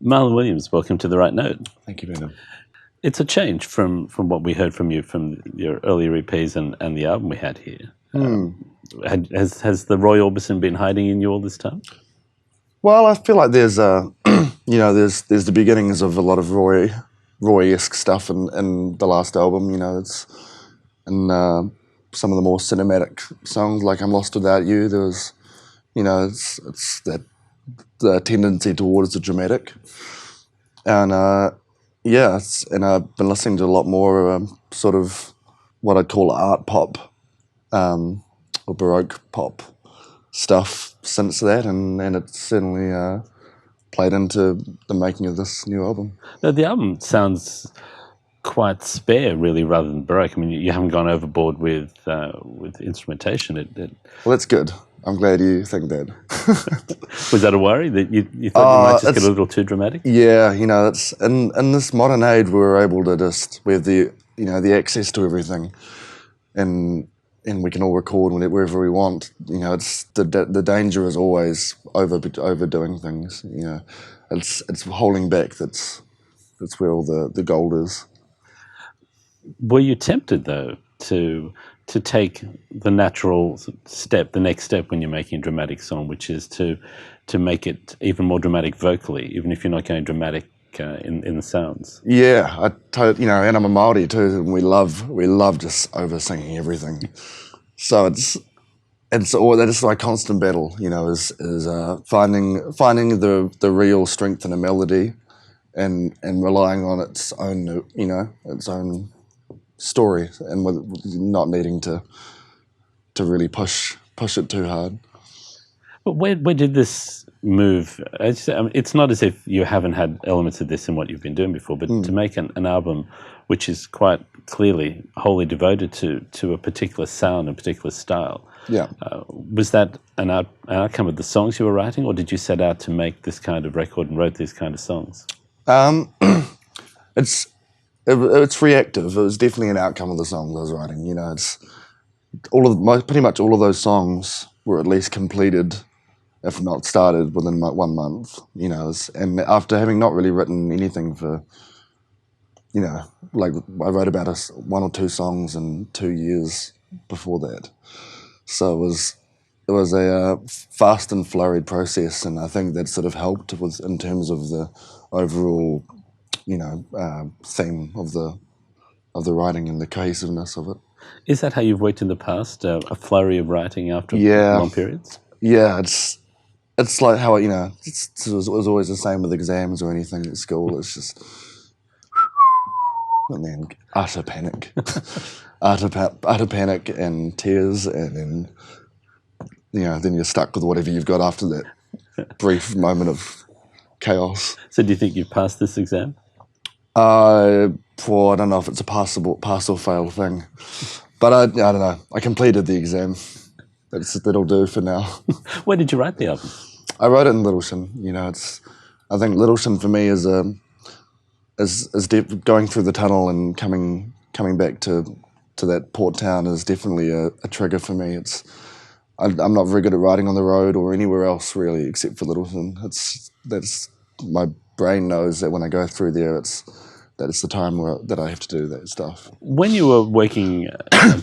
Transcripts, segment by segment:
Marlon Williams, welcome to The Right Note. Thank you, Madam. It's a change from what we heard from you from your earlier EPs and the album we had here. Has the Roy Orbison been hiding in you all this time? Well, I feel like there's there's the beginnings of a lot of Roy-esque stuff in the last album. It's some of the more cinematic songs, like "I'm Lost Without You." There was, it's that the tendency towards the dramatic, and and I've been listening to a lot more sort of what I'd call art pop or Baroque pop stuff since that, and it's certainly played into the making of this new album. Now, the album sounds quite spare, really, rather than Baroque. I mean, you haven't gone overboard with instrumentation. Well, that's good. I'm glad you think that. Was that a worry that you thought you might just get a little too dramatic? Yeah, it's in this modern age we're able to we have the access to everything, and we can all record wherever we want. It's the danger is always overdoing things. It's holding back. That's where all the gold is. Were you tempted though to take the natural step, the next step when you're making a dramatic song, which is to make it even more dramatic vocally, even if you're not going dramatic in the sounds? Yeah, and I'm a Māori too, and we love just over singing everything. So that's my constant battle, is finding the real strength in a melody, and relying on its own its own story, and with not needing to really push it too hard. But where did this move? It's not as if you haven't had elements of this in what you've been doing before, but to make an album which is quite clearly wholly devoted to a particular sound and particular style. Yeah. Was that an outcome of the songs you were writing, or did you set out to make this kind of record and wrote these kind of songs? It's reactive. It was definitely an outcome of the songs I was writing. It's pretty much all of those songs were at least completed, if not started, within 1 month. And after having not really written anything for, like I wrote about 1 or 2 songs in 2 years before that. So it was a fast and flurried process, and I think that sort of helped in terms of the overall theme of the writing and the cohesiveness of it. Is that how you've worked in the past? A flurry of writing after long periods? Yeah, it's like how it was always the same with exams or anything at school. It's just and then utter panic, utter panic and tears, and then then you're stuck with whatever you've got after that brief moment of chaos. So do you think you've passed this exam? I don't know if it's a pass or fail thing, but I don't know. I completed the exam. That'll do for now. Where did you write the album? I wrote it in Littlesham. I think Littlesham for me is going through the tunnel and coming back to that port town is definitely a trigger for me. I'm not very good at writing on the road or anywhere else really, except for Littlesham. That's my brain knows that when I go through there, it's the time that I have to do that stuff. When you were working,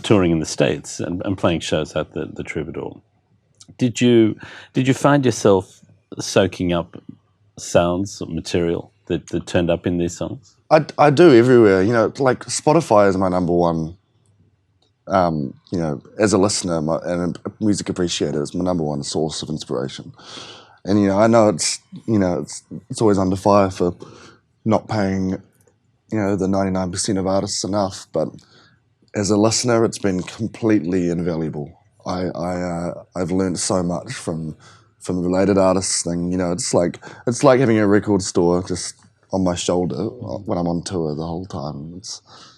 touring in the States and playing shows at the Troubadour, did you find yourself soaking up sounds or material that turned up in these songs? I do everywhere. Like Spotify is my number one. As a listener and a music appreciator, it's my number one source of inspiration. And I know it's always under fire for not paying the 99% of artists enough, but as a listener, it's been completely invaluable. I've learned so much from related artists. It's like having a record store just on my shoulder when I'm on tour the whole time.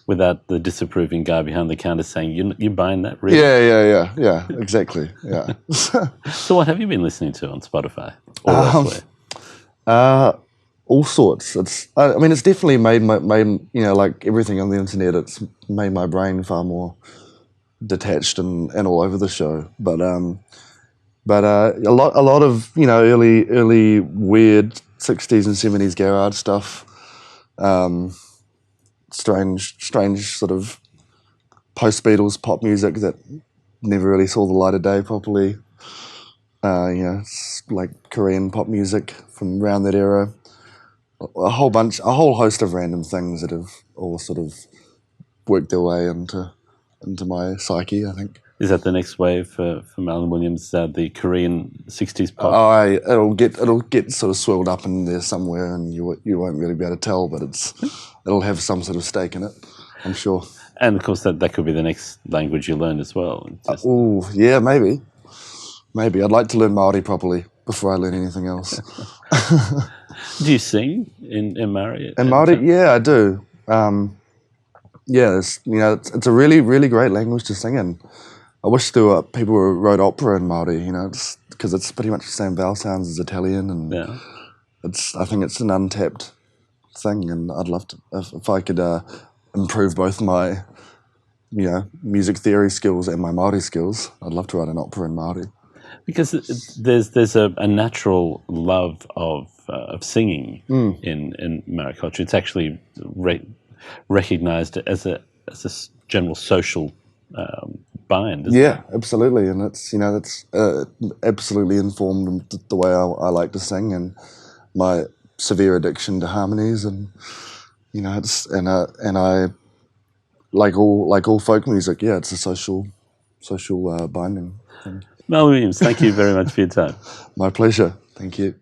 Without the disapproving guy behind the counter saying, "You're buying that, really?" Yeah, exactly. Yeah. So what have you been listening to on Spotify or elsewhere? All sorts. It's definitely made like everything on the internet. It's made my brain far more detached and all over the show. But a lot of early weird '60s and '70s garage stuff. Strange sort of post-Beatles pop music that never really saw the light of day properly. It's like Korean pop music from around that era. A whole host of random things that have all sort of worked their way into my psyche, I think. Is that the next wave for Marlon Williams, the Korean '60s pop? It'll get sort of swirled up in there somewhere, and you won't really be able to tell, but it'll have some sort of stake in it, I'm sure. And of course, that could be the next language you learn as well. Yeah, maybe. I'd like to learn Māori properly before I learn anything else. Do you sing in Māori? In Māori, yeah, I do. It's a really, really great language to sing in. I wish there were people who wrote opera in Māori, because it's pretty much the same vowel sounds as Italian, and I think it's an untapped thing, and I'd love to, if I could improve both my, music theory skills and my Māori skills, I'd love to write an opera in Māori. Because there's a natural love of singing in Māori culture. It's actually recognised as a general social bind. Yeah, absolutely, and it's that's absolutely informed the way I like to sing and my severe addiction to harmonies, and I like all folk music. Yeah, it's a social binding thing. Marlon Williams, thank you very much for your time. My pleasure. Thank you.